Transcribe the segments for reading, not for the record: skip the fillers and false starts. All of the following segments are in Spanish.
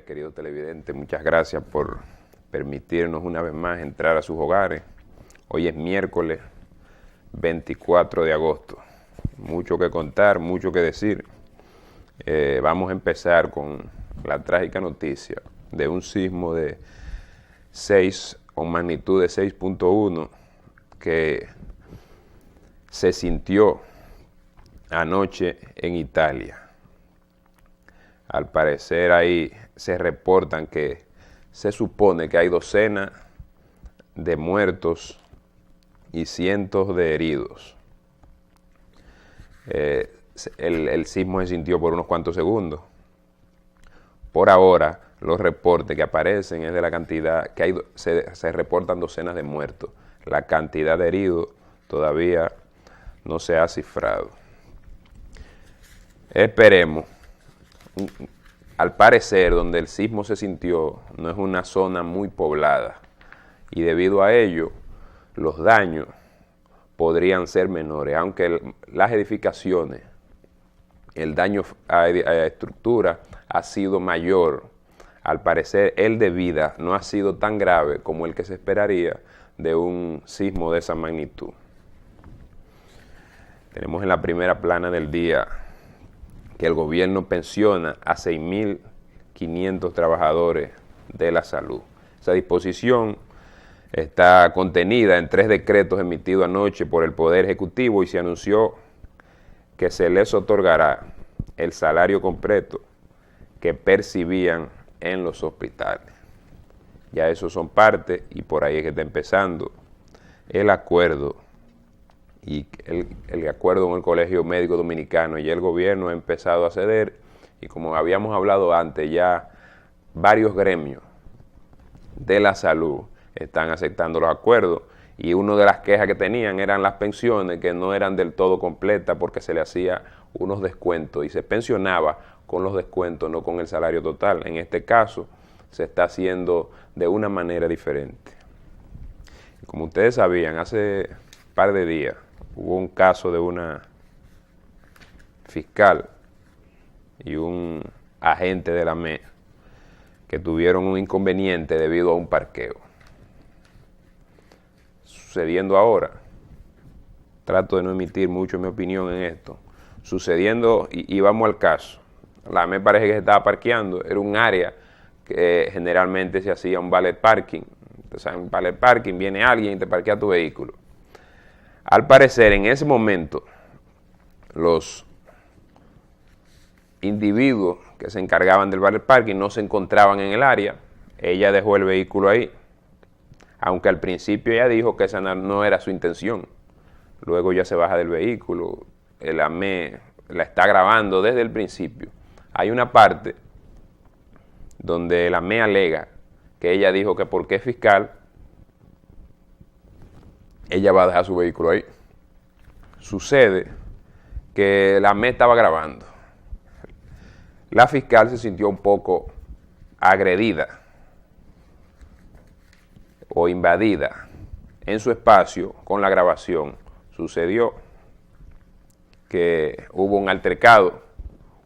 queridos televidentes. Muchas gracias por permitirnos una vez más entrar a sus hogares. Hoy es miércoles 24 de agosto. Mucho que contar, mucho que decir. Vamos a empezar con la trágica noticia de un sismo de 6 o magnitud de 6.1 que se sintió anoche en Italia. Al parecer ahí se reportan que se supone que hay docenas de muertos y cientos de heridos. El sismo se sintió por unos cuantos segundos. Por ahora, los reportes que aparecen es de la cantidad que hay, se reportan docenas de muertos. La cantidad de heridos todavía no se ha cifrado. Esperemos. Al parecer, donde el sismo se sintió, no es una zona muy poblada y debido a ello, los daños podrían ser menores, aunque las edificaciones, el daño a estructura ha sido mayor. Al parecer, el de vida no ha sido tan grave como el que se esperaría de un sismo de esa magnitud. Tenemos en la primera plana del día que el gobierno pensiona a 6.500 trabajadores de la salud. Esa disposición está contenida en 3 decretos emitidos anoche por el Poder Ejecutivo y se anunció que se les otorgará el salario completo que percibían en los hospitales. Ya esos son parte y por ahí es que está empezando el acuerdo. Y el acuerdo con el Colegio Médico Dominicano y el gobierno ha empezado a ceder y como habíamos hablado antes, ya varios gremios de la salud están aceptando los acuerdos y una de las quejas que tenían eran las pensiones que no eran del todo completas porque se le hacía unos descuentos y se pensionaba con los descuentos, no con el salario total. En este caso se está haciendo de una manera diferente. Como ustedes sabían, hace un par de días hubo un caso de una fiscal y un agente de la ME que tuvieron un inconveniente debido a un parqueo. Sucediendo ahora, trato de no emitir mucho mi opinión en esto, sucediendo, y vamos al caso, la ME parece que se estaba parqueando, era un área que generalmente se hacía un valet parking. Entonces, en un valet parking viene alguien y te parquea tu vehículo. Al parecer, en ese momento, los individuos que se encargaban del valet parking no se encontraban en el área. Ella dejó el vehículo ahí, aunque al principio ella dijo que esa no era su intención. Luego ya se baja del vehículo, el AME la está grabando desde el principio. Hay una parte donde el AME alega que ella dijo que porque es fiscal, ella va a dejar su vehículo ahí. Sucede que la AME estaba grabando. La fiscal se sintió un poco agredida o invadida en su espacio con la grabación. Sucedió que hubo un altercado,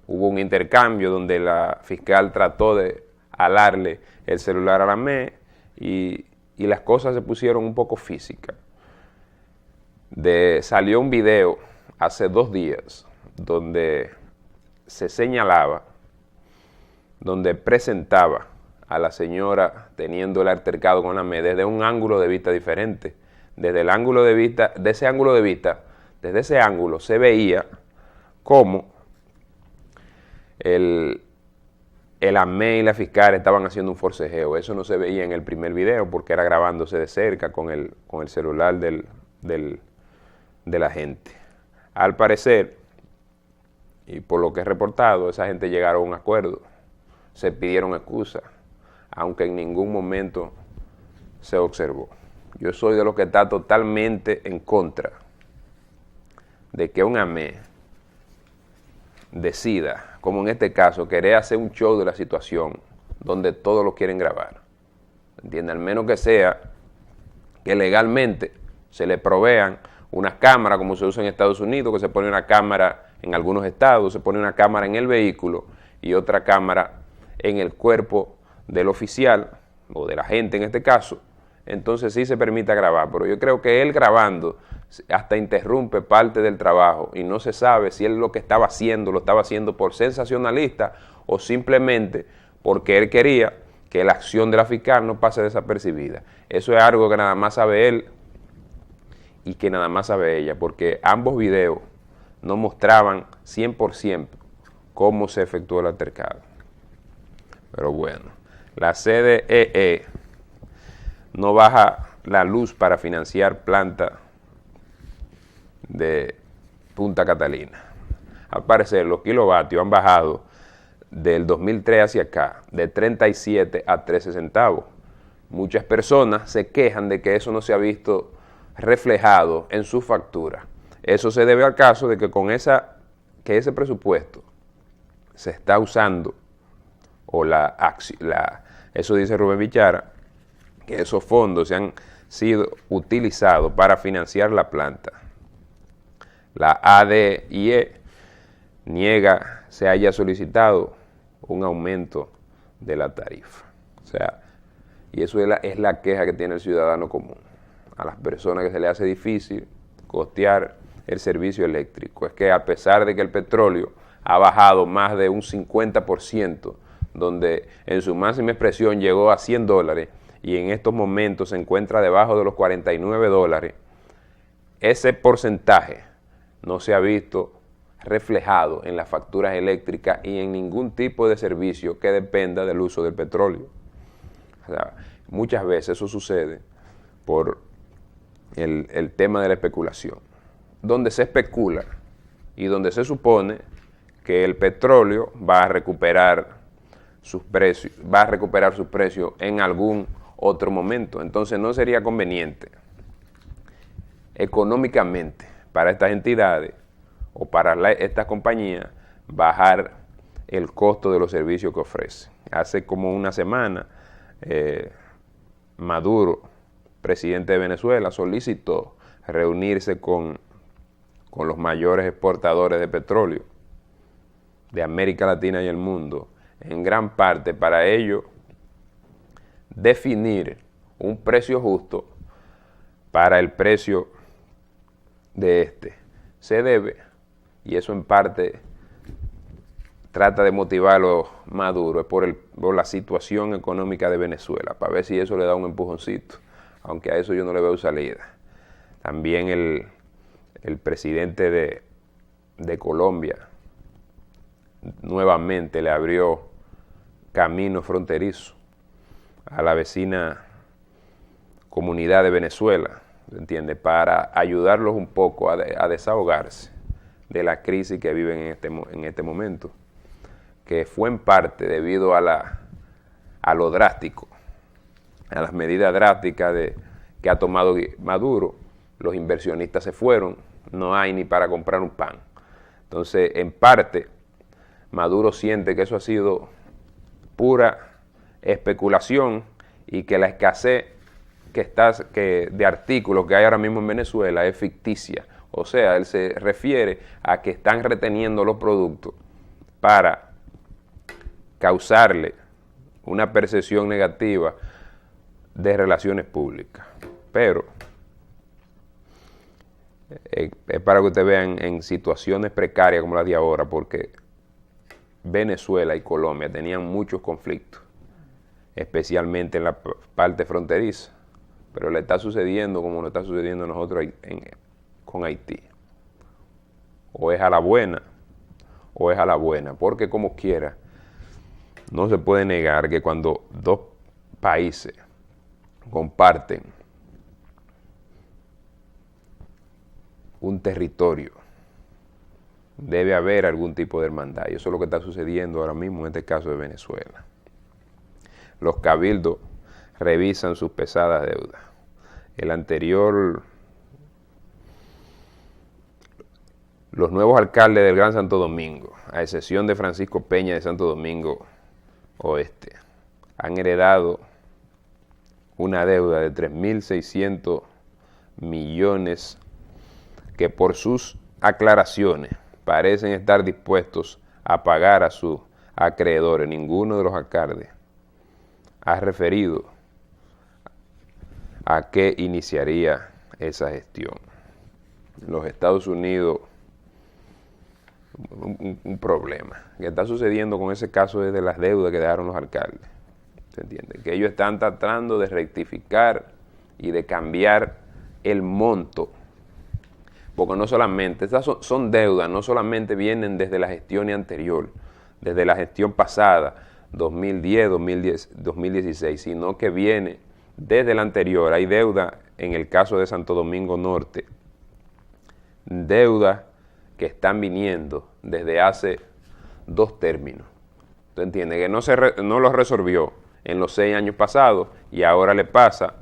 hubo un intercambio donde la fiscal trató de alarle el celular a la AME y las cosas se pusieron un poco físicas. Salió un video hace 2 días donde se señalaba, donde presentaba a la señora teniendo el altercado con la AME desde un ángulo de vista diferente. Desde el ángulo de vista, desde ese ángulo se veía cómo el AME y la fiscal estaban haciendo un forcejeo. Eso no se veía en el primer video porque era grabándose de cerca con el celular de la gente. Al parecer, y por lo que he reportado, esa gente llegaron a un acuerdo, se pidieron excusas, aunque en ningún momento se observó. Yo soy de los que está totalmente en contra de que un AME decida, como en este caso, querer hacer un show de la situación donde todos lo quieren grabar. ¿Entiende? Al menos que sea que legalmente se le provean unas cámaras como se usa en Estados Unidos, que se pone una cámara en algunos estados, se pone una cámara en el vehículo y otra cámara en el cuerpo del oficial, o del agente en este caso, entonces sí se permite grabar. Pero yo creo que él grabando hasta interrumpe parte del trabajo y no se sabe si él lo que estaba haciendo lo estaba haciendo por sensacionalista o simplemente porque él quería que la acción de la fiscal no pase desapercibida. Eso es algo que nada más sabe él y que nada más sabe ella, porque ambos videos no mostraban 100% cómo se efectuó el altercado. Pero bueno, la CDEE no baja la luz para financiar planta de Punta Catalina. Al parecer, los kilovatios han bajado del 2003 hacia acá, de 37 a 13 centavos. Muchas personas se quejan de que eso no se ha visto reflejado en su factura. Eso se debe al caso de que con ese presupuesto se está usando, o eso dice Rubén Bichara, que esos fondos se han sido utilizados para financiar la planta. La ADIE niega se haya solicitado un aumento de la tarifa. O sea, y eso es la queja que tiene el ciudadano común, a las personas que se le hace difícil costear el servicio eléctrico. Es que a pesar de que el petróleo ha bajado más de un 50%, donde en su máxima expresión llegó a $100 y en estos momentos se encuentra debajo de los $49, ese porcentaje no se ha visto reflejado en las facturas eléctricas y en ningún tipo de servicio que dependa del uso del petróleo. O sea, muchas veces eso sucede por el tema de la especulación, donde se especula y donde se supone que el petróleo va a recuperar sus precios en algún otro momento. Entonces no sería conveniente económicamente para estas entidades o para estas compañías bajar el costo de los servicios que ofrecen. Hace como una semana, Maduro, presidente de Venezuela, solicitó reunirse con los mayores exportadores de petróleo de América Latina y el mundo, en gran parte para ello definir un precio justo para el precio de este. Se debe, y eso en parte trata de motivarlo Maduro, por la situación económica de Venezuela, para ver si eso le da un empujoncito, aunque a eso yo no le veo salida. También el presidente de Colombia nuevamente le abrió camino fronterizo a la vecina comunidad de Venezuela, ¿entiende?, para ayudarlos un poco a desahogarse de la crisis que viven en este momento, que fue en parte debido a lo drástico, a las medidas drásticas que ha tomado Maduro. Los inversionistas se fueron, no hay ni para comprar un pan. Entonces, en parte, Maduro siente que eso ha sido pura especulación y que la escasez de artículos que hay ahora mismo en Venezuela es ficticia. O sea, él se refiere a que están reteniendo los productos para causarle una percepción negativa de relaciones públicas. Pero es para que ustedes vean en situaciones precarias como las de ahora, porque Venezuela y Colombia tenían muchos conflictos, especialmente en la parte fronteriza, pero le está sucediendo como nos está sucediendo a nosotros con Haití. O es a la buena, o es a la buena, porque como quiera, no se puede negar que cuando dos países comparten un territorio, debe haber algún tipo de hermandad, y eso es lo que está sucediendo ahora mismo en este caso de Venezuela. Los cabildos revisan sus pesadas deudas. Los nuevos alcaldes del Gran Santo Domingo, a excepción de Francisco Peña de Santo Domingo Oeste, han heredado una deuda de 3.600 millones que por sus aclaraciones parecen estar dispuestos a pagar a acreedores, ninguno de los alcaldes ha referido a qué iniciaría esa gestión. En los Estados Unidos, un problema que está sucediendo con ese caso es de las deudas que dejaron los alcaldes. ¿Se entiende? Que ellos están tratando de rectificar y de cambiar el monto. Porque no solamente, estas son deudas, no solamente vienen desde la gestión anterior, desde la gestión pasada, 2010, 2016, sino que viene desde la anterior. Hay deuda en el caso de Santo Domingo Norte, deudas que están viniendo desde hace 2 términos. ¿Tú entiendes? Que no lo resolvió en los 6 años pasados y ahora le pasa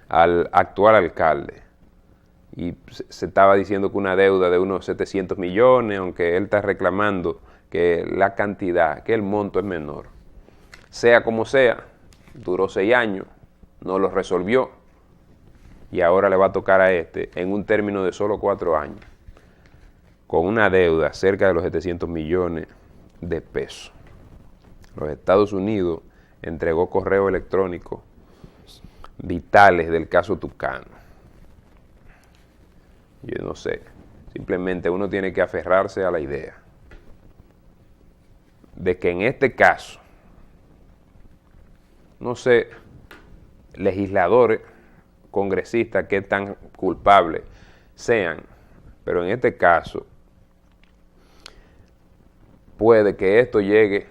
al actual alcalde. Y se estaba diciendo que una deuda de unos 700 millones, aunque él está reclamando que la cantidad, que el monto es menor. Sea como sea, duró 6 años, no lo resolvió y ahora le va a tocar a este en un término de solo 4 años, con una deuda cerca de los 700 millones de pesos. Los Estados Unidos entregó correo electrónico vitales del caso Tucano. Yo no sé, simplemente uno tiene que aferrarse a la idea de que en este caso, no sé, legisladores, congresistas, qué tan culpables sean, pero en este caso puede que esto llegue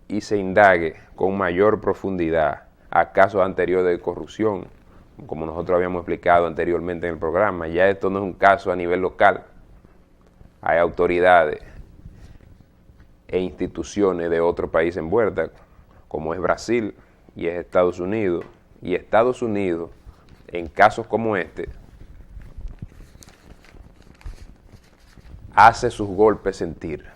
y se indague con mayor profundidad a casos anteriores de corrupción, como nosotros habíamos explicado anteriormente en el programa. Ya esto no es un caso a nivel local, hay autoridades e instituciones de otro país envueltas, como es Brasil y es Estados Unidos, y Estados Unidos, en casos como este, hace sus golpes sentir,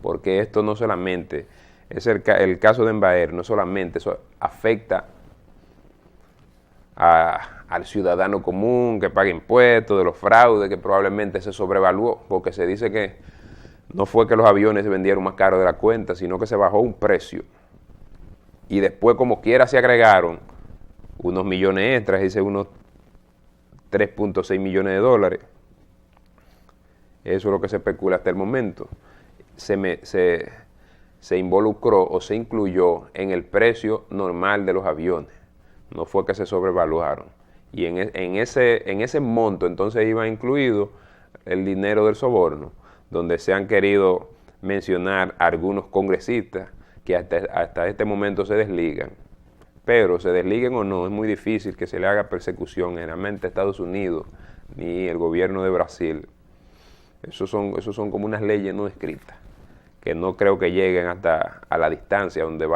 porque esto no solamente es el caso de Embraer, no solamente eso afecta al ciudadano común que paga impuestos, de los fraudes, que probablemente se sobrevaluó, porque se dice que no fue que los aviones se vendieron más caros de la cuenta, sino que se bajó un precio. Y después, como quiera, se agregaron unos millones extras, dice unos 3.6 millones de dólares. Eso es lo que se especula hasta el momento. Se involucró o se incluyó en el precio normal de los aviones. No fue que se sobrevaluaron. Y en ese monto entonces iba incluido el dinero del soborno, donde se han querido mencionar algunos congresistas que hasta este momento se desligan. Pero se desliguen o no, es muy difícil que se le haga persecución, generalmente a Estados Unidos ni el gobierno de Brasil. Esos son como unas leyes no escritas, que no creo que lleguen hasta a la distancia donde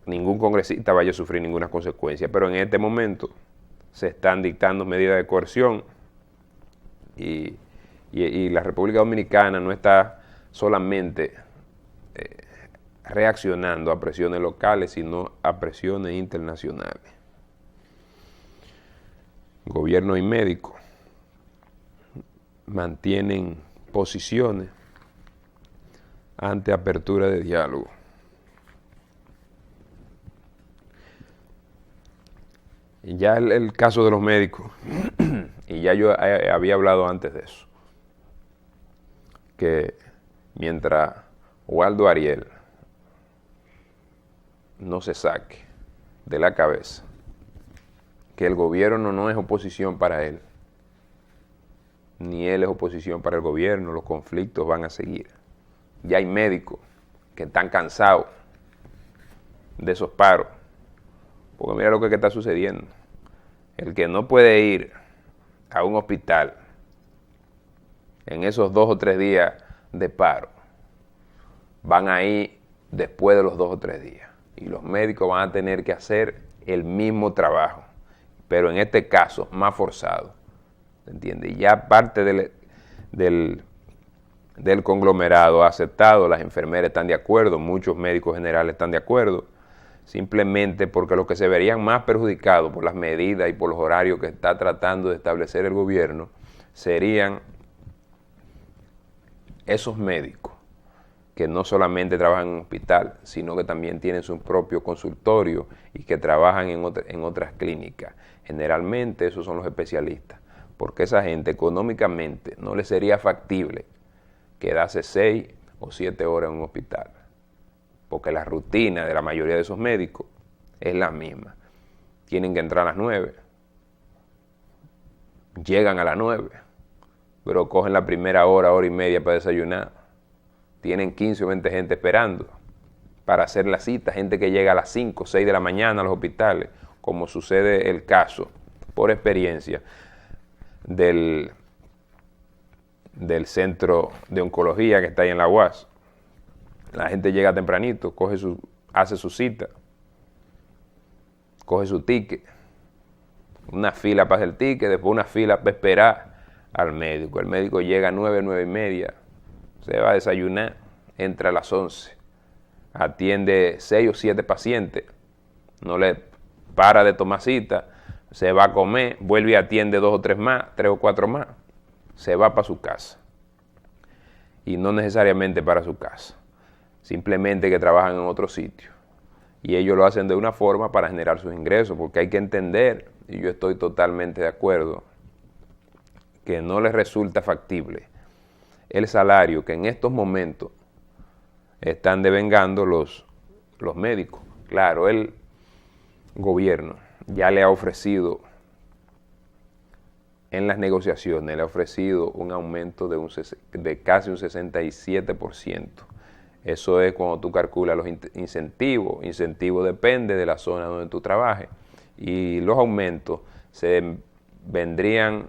ningún congresista vaya a sufrir ninguna consecuencia. Pero en este momento se están dictando medidas de coerción y la República Dominicana no está solamente reaccionando a presiones locales, sino a presiones internacionales. Gobierno y médicos mantienen posiciones ante apertura de diálogo. Y ya el caso de los médicos, y ya yo había hablado antes de eso, que mientras Waldo Ariel no se saque de la cabeza que el gobierno no es oposición para él, ni él es oposición para el gobierno, los conflictos van a seguir. Ya hay médicos que están cansados de esos paros, porque mira lo que está sucediendo. El que no puede ir a un hospital en esos 2 o 3 días de paro, van a ir después de los 2 o 3 días. Y los médicos van a tener que hacer el mismo trabajo, pero en este caso más forzado. ¿Entiendes? Y ya parte del conglomerado ha aceptado, las enfermeras están de acuerdo, muchos médicos generales están de acuerdo, simplemente porque los que se verían más perjudicados por las medidas y por los horarios que está tratando de establecer el gobierno serían esos médicos que no solamente trabajan en un hospital, sino que también tienen su propio consultorio y que trabajan en otras clínicas. Generalmente esos son los especialistas, porque esa gente económicamente no les sería factible quedarse 6 o 7 horas en un hospital, porque la rutina de la mayoría de esos médicos es la misma. Tienen que entrar a las 9, llegan a las 9, pero cogen la primera hora, hora y media para desayunar. Tienen 15 o 20 gente esperando para hacer la cita, gente que llega a las 5 o 6 de la mañana a los hospitales, como sucede el caso, por experiencia, del centro de oncología que está ahí en la UAS. La gente llega tempranito, hace su cita, coge su ticket, una fila para hacer el ticket, después una fila para esperar al médico. El médico llega a 9, 9 y media, se va a desayunar, entra a las 11, atiende 6 o 7 pacientes, no le para de tomar cita, se va a comer, vuelve y atiende 2 o 3 más, 3 o 4 más, se va para su casa. Y no necesariamente para su casa, simplemente que trabajan en otro sitio. Y ellos lo hacen de una forma para generar sus ingresos, porque hay que entender, y yo estoy totalmente de acuerdo, que no les resulta factible el salario que en estos momentos están devengando los médicos. Claro, el gobierno ya le ha ofrecido, en las negociaciones, le ha ofrecido un aumento de casi un 67%. Eso es cuando tú calculas los incentivos. Incentivo depende de la zona donde tú trabajes. Y los aumentos se vendrían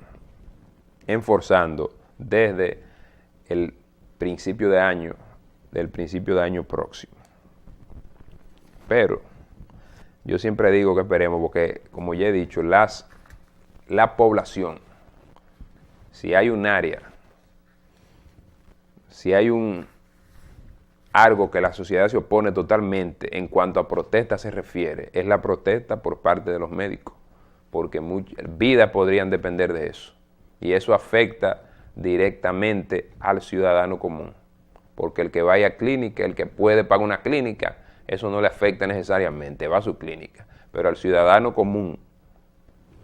enforzando desde el principio de año, próximo. Pero yo siempre digo que esperemos, porque como ya he dicho, la población, si hay un área, si hay algo que la sociedad se opone totalmente en cuanto a protesta se refiere, es la protesta por parte de los médicos, porque muchas vidas podrían depender de eso. Y eso afecta directamente al ciudadano común, porque el que vaya a clínica, el que puede pagar una clínica, eso no le afecta necesariamente, va a su clínica, pero al ciudadano común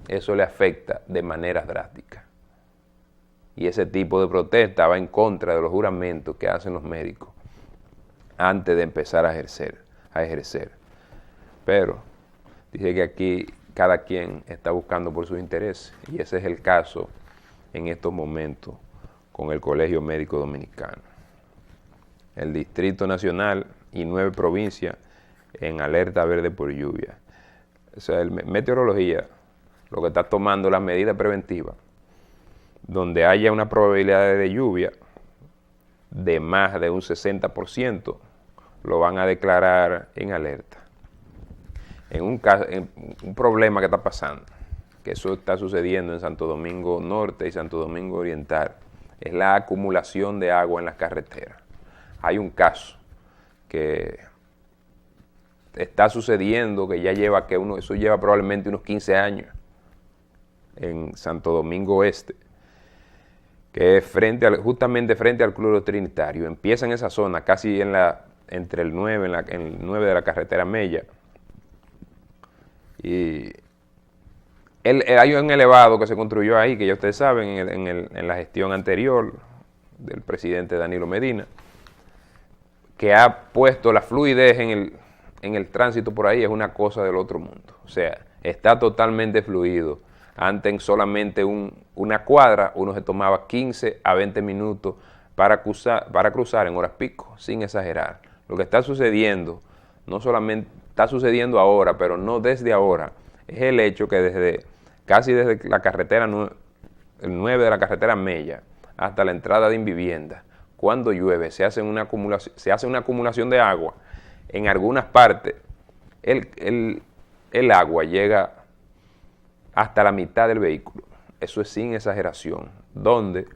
eso le afecta de manera drástica. Y ese tipo de protesta va en contra de los juramentos que hacen los médicos antes de empezar a ejercer. Pero dice que aquí cada quien está buscando por sus intereses, y ese es el caso en estos momentos con el Colegio Médico Dominicano. El Distrito Nacional y 9 provincias en alerta verde por lluvia. O sea, el meteorología lo que está tomando las medidas preventivas, donde haya una probabilidad de lluvia de más de un 60%, lo van a declarar en alerta. En un problema que está pasando, que eso está sucediendo en Santo Domingo Norte y Santo Domingo Oriental, es la acumulación de agua en las carreteras. Hay un caso que está sucediendo, que ya lleva, eso lleva probablemente unos 15 años, en Santo Domingo Este, que es justamente frente al Club Trinitario. Empieza en esa zona, casi entre el 9, en el 9 de la carretera Mella. Y hay un elevado que se construyó ahí, que ya ustedes saben, en la gestión anterior del presidente Danilo Medina, que ha puesto la fluidez en el tránsito por ahí, es una cosa del otro mundo. O sea, está totalmente fluido. Antes, en solamente una cuadra, uno se tomaba 15 a 20 minutos para cruzar en horas pico, sin exagerar. Lo que está sucediendo, no solamente está sucediendo ahora, pero no desde ahora, es el hecho que casi desde la carretera, el 9 de la carretera Mella, hasta la entrada de Invivienda, cuando llueve, se hace una acumulación de agua. En algunas partes, el agua llega hasta la mitad del vehículo. Eso es sin exageración. Donde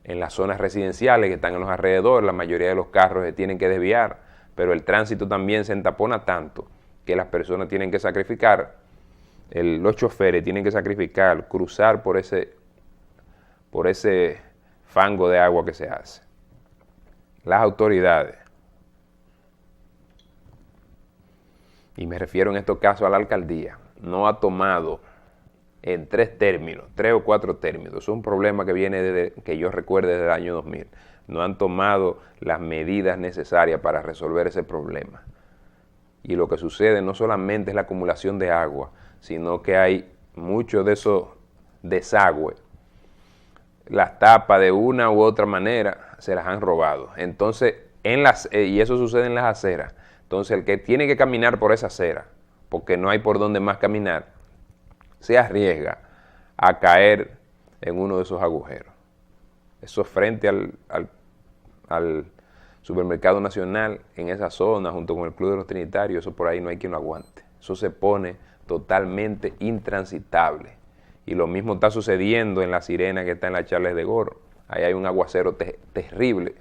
en las zonas residenciales que están en los alrededores, la mayoría de los carros se tienen que desviar, pero el tránsito también se entapona tanto que las personas tienen que sacrificar, los choferes tienen que sacrificar, cruzar por ese fango de agua que se hace. Las autoridades y me refiero en estos casos a la alcaldía, no ha tomado en 3 términos, 3 o 4 términos, es un problema que viene desde que yo recuerde desde el año 2000, no han tomado las medidas necesarias para resolver ese problema. Y lo que sucede no solamente es la acumulación de agua, sino que hay muchos de esos desagües, las tapas de una u otra manera se las han robado. Entonces, y eso sucede en las aceras. Entonces, el que tiene que caminar por esa acera, porque no hay por dónde más caminar, se arriesga a caer en uno de esos agujeros. Eso frente al Supermercado Nacional, en esa zona, junto con el Club de los Trinitarios, eso por ahí no hay quien lo aguante. Eso se pone totalmente intransitable. Y lo mismo está sucediendo en La Sirena, que está en la Charles de Gaulle. Ahí hay un aguacero terrible.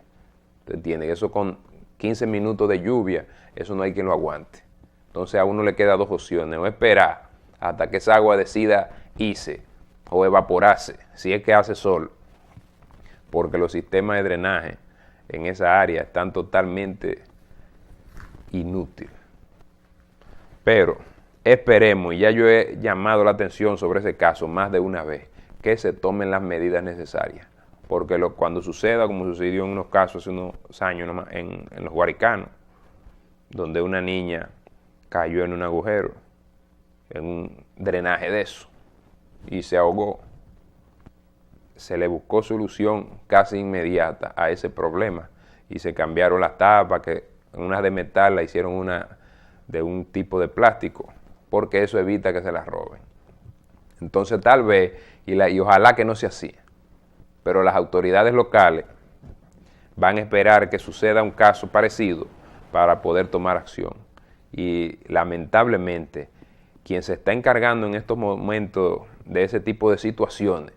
¿Te entiendes? Eso con 15 minutos de lluvia, eso no hay quien lo aguante. Entonces a uno le queda 2 opciones, o esperar hasta que esa agua decida irse o evaporarse, si es que hace sol, porque los sistemas de drenaje en esa área están totalmente inútiles. Pero esperemos, y ya yo he llamado la atención sobre ese caso más de una vez, que se tomen las medidas necesarias, porque cuando suceda, como sucedió en unos casos hace unos años en los Guaricanos, donde una niña cayó en un agujero, en un drenaje de eso, y se ahogó, se le buscó solución casi inmediata a ese problema, y se cambiaron las tapas, que unas de metal la hicieron una de un tipo de plástico, porque eso evita que se las roben. Entonces tal vez, y ojalá que no sea así, pero las autoridades locales van a esperar que suceda un caso parecido para poder tomar acción. Y lamentablemente, quien se está encargando en estos momentos de ese tipo de situaciones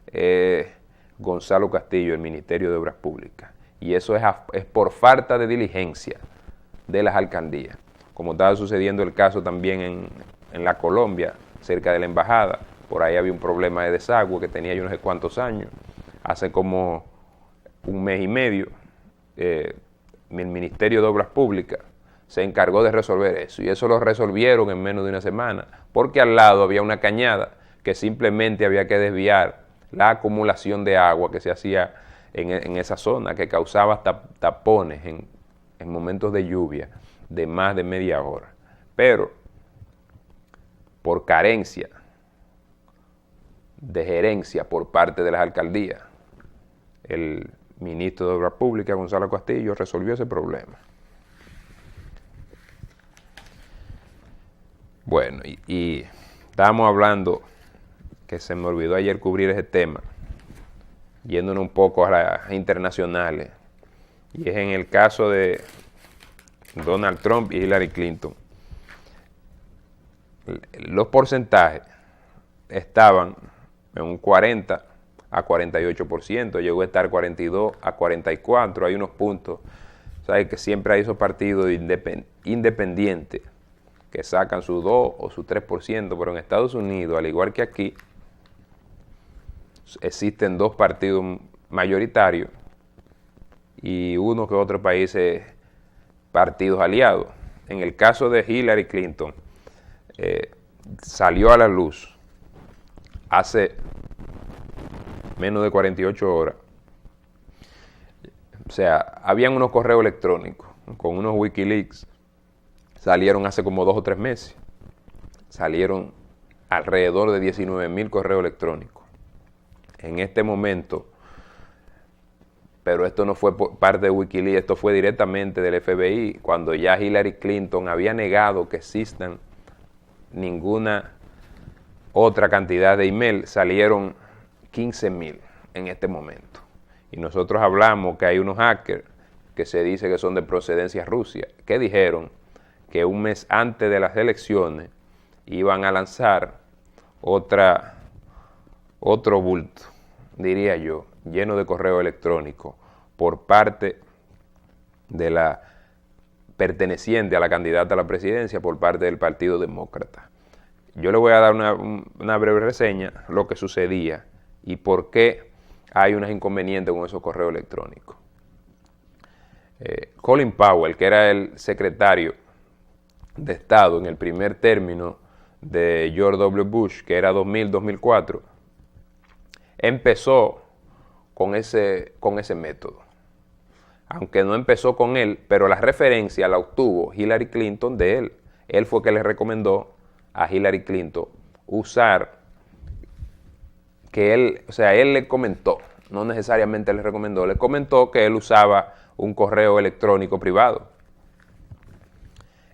es Gonzalo Castillo, el Ministerio de Obras Públicas. Y eso es por falta de diligencia de las alcaldías. Como estaba sucediendo el caso también en la Colombia, cerca de la embajada, por ahí había un problema de desagüe que tenía yo no sé cuántos años. Hace como un mes y medio, el Ministerio de Obras Públicas se encargó de resolver eso, y eso lo resolvieron en menos de una semana, porque al lado había una cañada que simplemente había que desviar la acumulación de agua que se hacía en esa zona, que causaba tapones en momentos de lluvia de más de media hora. Pero por carencia de gerencia por parte de las alcaldías, el ministro de Obras Públicas, Gonzalo Castillo, resolvió ese problema. Bueno, y estábamos hablando, que se me olvidó ayer cubrir ese tema, yéndonos un poco a las internacionales, y es en el caso de Donald Trump y Hillary Clinton. Los porcentajes estaban en un 40 a 48%, llegó a estar 42 a 44, hay unos puntos, ¿sabes? Que siempre hay esos partidos independientes que sacan su 2 o su 3%, pero en Estados Unidos, al igual que aquí, existen 2 partidos mayoritarios y uno que otro países partidos aliados. En el caso de Hillary Clinton, salió a la luz hace menos de 48 horas. O sea, habían unos correos electrónicos con unos Wikileaks, salieron hace como 2 o 3 meses. Salieron alrededor de 19,000 correos electrónicos. En este momento, pero esto no fue por parte de Wikileaks, esto fue directamente del FBI, cuando ya Hillary Clinton había negado que existan ninguna otra cantidad de email, salieron 15,000 en este momento. Y nosotros hablamos que hay unos hackers que se dice que son de procedencia rusa, que dijeron que un mes antes de las elecciones iban a lanzar otro bulto, diría yo, lleno de correo electrónico por parte de la perteneciente a la candidata a la presidencia por parte del Partido Demócrata. Yo le voy a dar una breve reseña, lo que sucedía y por qué hay unos inconvenientes con esos correos electrónicos. Colin Powell, que era el secretario de Estado en el primer término de George W. Bush, que era 2000-2004, empezó con ese método. Aunque no empezó con él, pero la referencia la obtuvo Hillary Clinton de él. Él fue que le recomendó a Hillary Clinton usar, él le comentó, no necesariamente le recomendó, le comentó que él usaba un correo electrónico privado.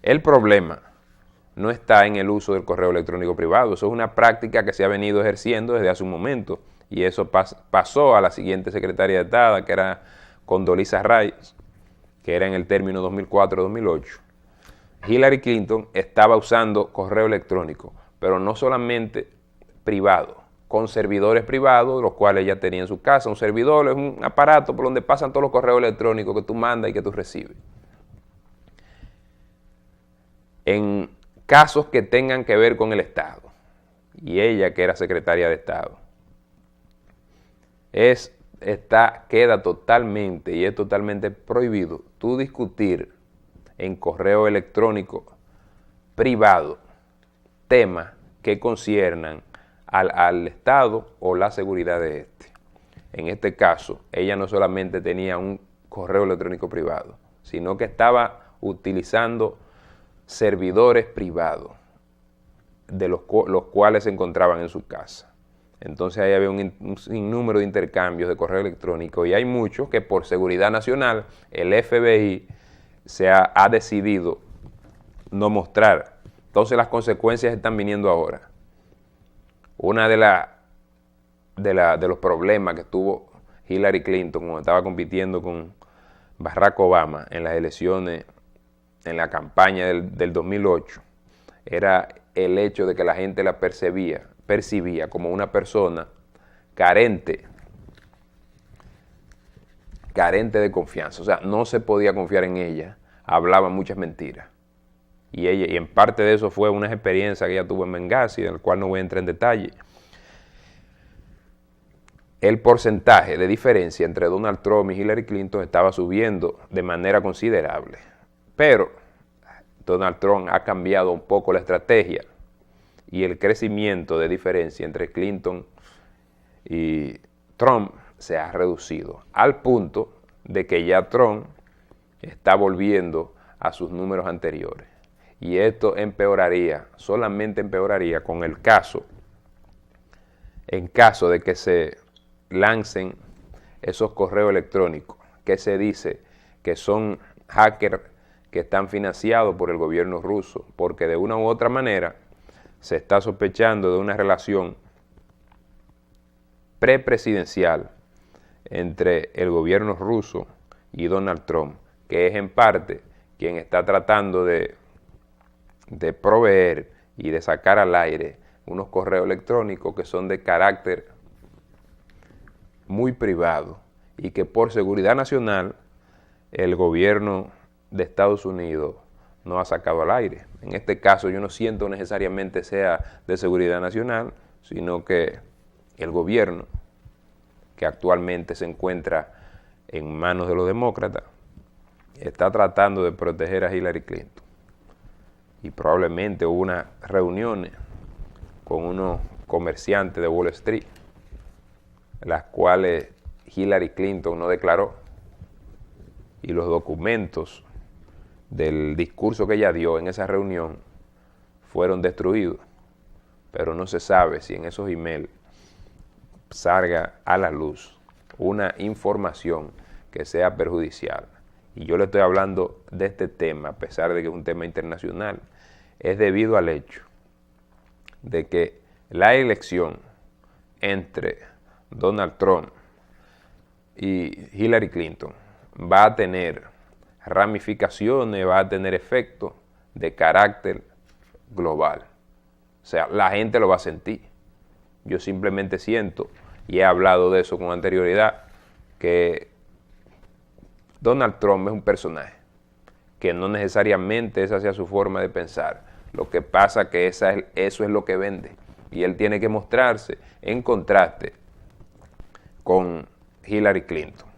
El problema no está en el uso del correo electrónico privado, eso es una práctica que se ha venido ejerciendo desde hace un momento, y eso pasó a la siguiente secretaria de Estado, que era Condoleezza Rice, que era en el término 2004-2008. Hillary Clinton estaba usando correo electrónico, pero no solamente privado, con servidores privados, los cuales ella tenía en su casa. Un servidor es un aparato por donde pasan todos los correos electrónicos que tú mandas y que tú recibes. En casos que tengan que ver con el Estado, y ella que era secretaria de Estado, queda totalmente y es totalmente prohibido tú discutir en correo electrónico privado temas que conciernan al Estado o la seguridad de este. En este caso, ella no solamente tenía un correo electrónico privado, sino que estaba utilizando servidores privados, de los cuales se encontraban en su casa. Entonces ahí había un sinnúmero de intercambios de correo electrónico, y hay muchos que por seguridad nacional el FBI ha decidido no mostrar. Entonces las consecuencias están viniendo ahora. Una de los problemas que tuvo Hillary Clinton cuando estaba compitiendo con Barack Obama en las elecciones, en la campaña del 2008, era el hecho de que la gente la percibía como una persona carente de confianza. O sea, no se podía confiar en ella, hablaba muchas mentiras. Y en parte de eso fue una experiencia que ella tuvo en Benghazi, del cual no voy a entrar en detalle. El porcentaje de diferencia entre Donald Trump y Hillary Clinton estaba subiendo de manera considerable. Pero Donald Trump ha cambiado un poco la estrategia, y el crecimiento de diferencia entre Clinton y Trump se ha reducido, al punto de que ya Trump está volviendo a sus números anteriores. Y esto solamente empeoraría en caso de que se lancen esos correos electrónicos que se dice que son hackers que están financiados por el gobierno ruso, porque de una u otra manera se está sospechando de una relación prepresidencial entre el gobierno ruso y Donald Trump, que es en parte quien está tratando de proveer y de sacar al aire unos correos electrónicos que son de carácter muy privado, y que por seguridad nacional el gobierno de Estados Unidos no ha sacado al aire. En este caso yo no siento necesariamente sea de seguridad nacional, sino que el gobierno, que actualmente se encuentra en manos de los demócratas, está tratando de proteger a Hillary Clinton. Y probablemente hubo unas reuniones con unos comerciantes de Wall Street, las cuales Hillary Clinton no declaró, y los documentos del discurso que ella dio en esa reunión fueron destruidos, pero no se sabe si en esos emails salga a la luz una información que sea perjudicial. Y yo le estoy hablando de este tema, a pesar de que es un tema internacional, es debido al hecho de que la elección entre Donald Trump y Hillary Clinton va a tener ramificaciones, va a tener efectos de carácter global. O sea, la gente lo va a sentir. Yo simplemente siento, y he hablado de eso con anterioridad, que Donald Trump es un personaje, que no necesariamente esa sea su forma de pensar. Lo que pasa es que eso es lo que vende, y él tiene que mostrarse en contraste con Hillary Clinton.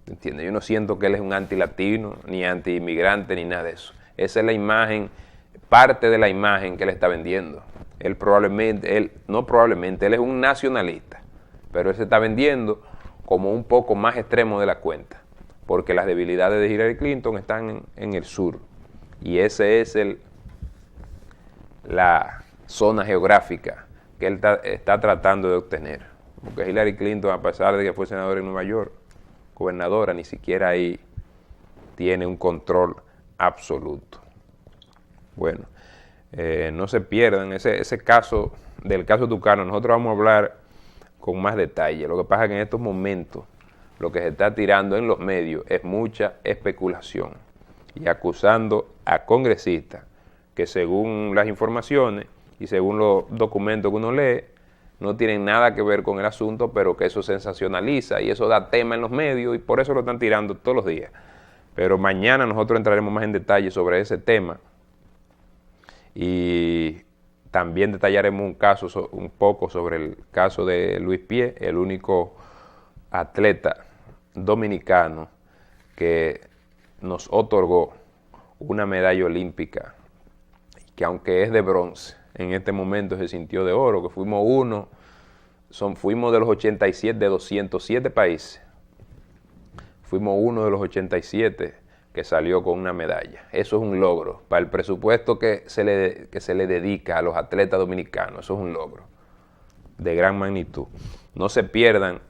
¿Entiendes? Yo no siento que él es un anti-latino, ni anti-inmigrante, ni nada de eso. Esa es la imagen parte de la imagen que él está vendiendo. Él es un nacionalista, pero él se está vendiendo como un poco más extremo de la cuenta, porque las debilidades de Hillary Clinton están en el sur, y ese es la zona geográfica que él está tratando de obtener. Porque Hillary Clinton, a pesar de que fue senadora en Nueva York, gobernadora, ni siquiera ahí tiene un control absoluto. Bueno, no se pierdan ese caso, del caso Tucano. Nosotros vamos a hablar con más detalle. Lo que pasa es que en estos momentos lo que se está tirando en los medios es mucha especulación y acusando a congresistas que, según las informaciones y según los documentos que uno lee, no tienen nada que ver con el asunto, pero que eso sensacionaliza y eso da tema en los medios y por eso lo están tirando todos los días. Pero mañana nosotros entraremos más en detalle sobre ese tema y también detallaremos un poco sobre el caso de Luis Pie, el único atleta dominicano que nos otorgó una medalla olímpica, que aunque es de bronce, en este momento se sintió de oro, que fuimos de los 87 de 207 países. Fuimos uno de los 87 que salió con una medalla. Eso es un logro. Para el presupuesto que se le dedica a los atletas dominicanos, eso es un logro de gran magnitud. No se pierdan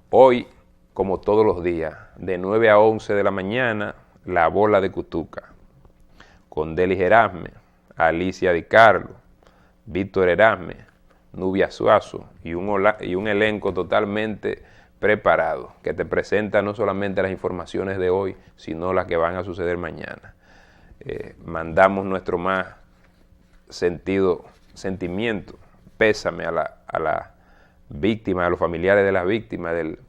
hoy, como todos los días, de 9 a 11 de la mañana, La Bola de Cutuca, con Delis Erasme, Alicia Di Carlo, Víctor Erasme, Nubia Suazo y un elenco totalmente preparado, que te presenta no solamente las informaciones de hoy, sino las que van a suceder mañana. Mandamos nuestro más sentimiento, pésame a la víctima, a los familiares de las víctimas del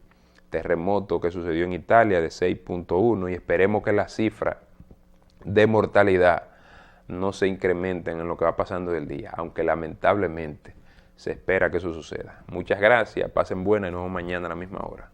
terremoto que sucedió en Italia de 6.1 y esperemos que las cifras de mortalidad no se incrementen en lo que va pasando del día, aunque lamentablemente se espera que eso suceda. Muchas gracias, pasen buenas y nos vemos mañana a la misma hora.